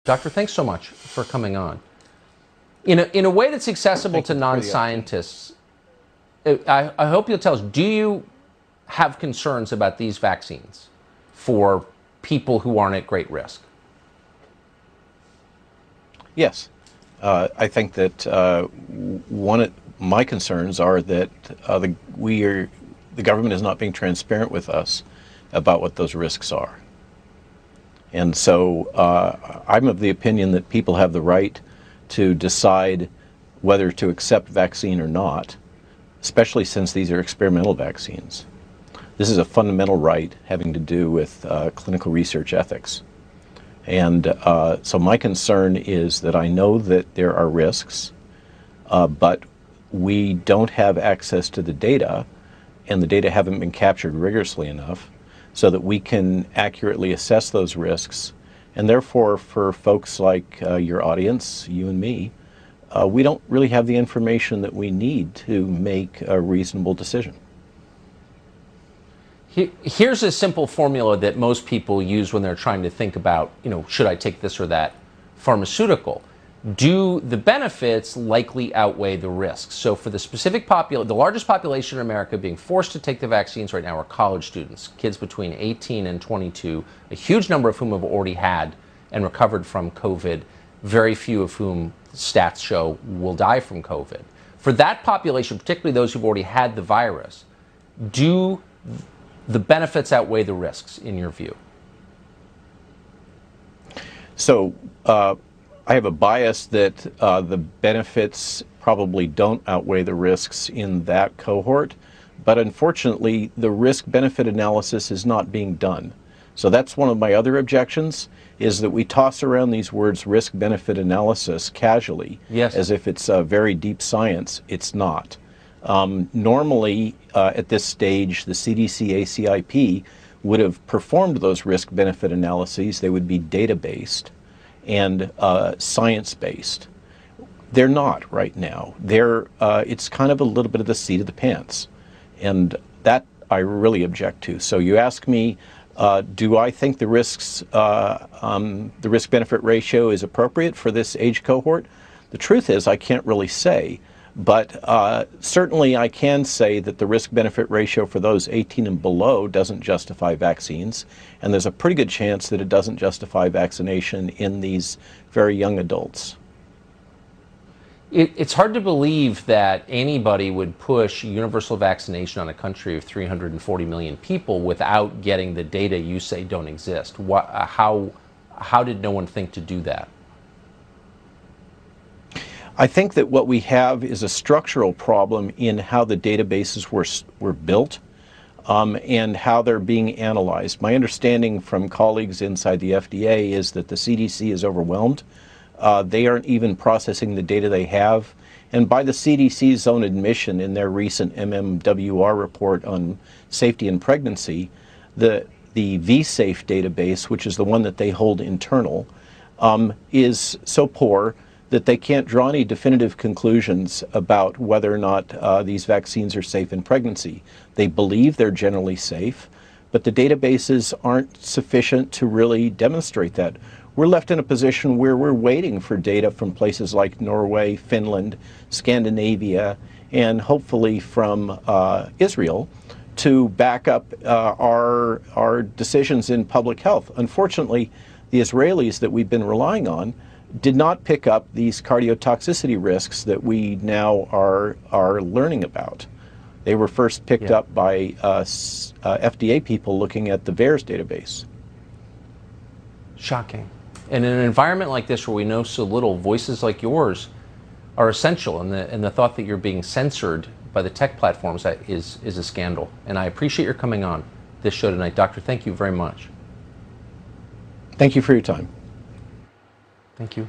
Doctor, thanks so much for coming on. In a way that's accessible to non-scientists, I hope you'll tell us, do you have concerns about these vaccines for people who aren't at great risk? Yes. I think that one of my concerns are that the government is not being transparent with us about what those risks are. And so I'm of the opinion that people have the right to decide whether to accept vaccine or not, especially since these are experimental vaccines. This is a fundamental right having to do with clinical research ethics. And so my concern is that I know that there are risks, but we don't have access to the data, and the data haven't been captured rigorously enough so that we can accurately assess those risks. And therefore, for folks like your audience, you and me, we don't really have the information that we need to make a reasonable decision. Here's a simple formula that most people use when they're trying to think about, should I take this or that pharmaceutical? Do the benefits likely outweigh the risks? So for the specific the largest population in America being forced to take the vaccines right now are college students, kids between 18 and 22, a huge number of whom have already had and recovered from COVID, very few of whom stats show will die from COVID. For that population, particularly those who've already had the virus, do the benefits outweigh the risks in your view? So I have a bias that the benefits probably don't outweigh the risks in that cohort, but unfortunately the risk-benefit analysis is not being done. So that's one of my other objections, is that we toss around these words risk-benefit analysis casually, yes, as if it's very deep science. It's not. Normally, at this stage, the CDC ACIP would have performed those risk-benefit analyses. They would be data-based and science-based. They're not right now. It's kind of a little bit of the seat of the pants, and that I really object to. So you ask me, do I think the risk-benefit ratio is appropriate for this age cohort? The truth is, I can't really say. But certainly I can say that the risk-benefit ratio for those 18 and below doesn't justify vaccines, and there's a pretty good chance that it doesn't justify vaccination in these very young adults. It's hard to believe that anybody would push universal vaccination on a country of 340 million people without getting the data you say don't exist. How did no one think to do that? I think that what we have is a structural problem in how the databases were built and how they're being analyzed. My understanding from colleagues inside the FDA is that the CDC is overwhelmed. They aren't even processing the data they have. And by the CDC's own admission in their recent MMWR report on safety in pregnancy, the vSafe database, which is the one that they hold internal, is so poor that they can't draw any definitive conclusions about whether or not these vaccines are safe in pregnancy. They believe they're generally safe, but the databases aren't sufficient to really demonstrate that. We're left in a position where we're waiting for data from places like Norway, Finland, Scandinavia, and hopefully from Israel to back up our decisions in public health. Unfortunately, the Israelis that we've been relying on did not pick up these cardiotoxicity risks that we now are learning about. They were first picked up by FDA people looking at the VAERS database. Shocking. And in an environment like this where we know so little, voices like yours are essential, and the thought that you're being censored by the tech platforms is a scandal. And I appreciate your coming on this show tonight. Doctor, thank you very much. Thank you for your time. Thank you.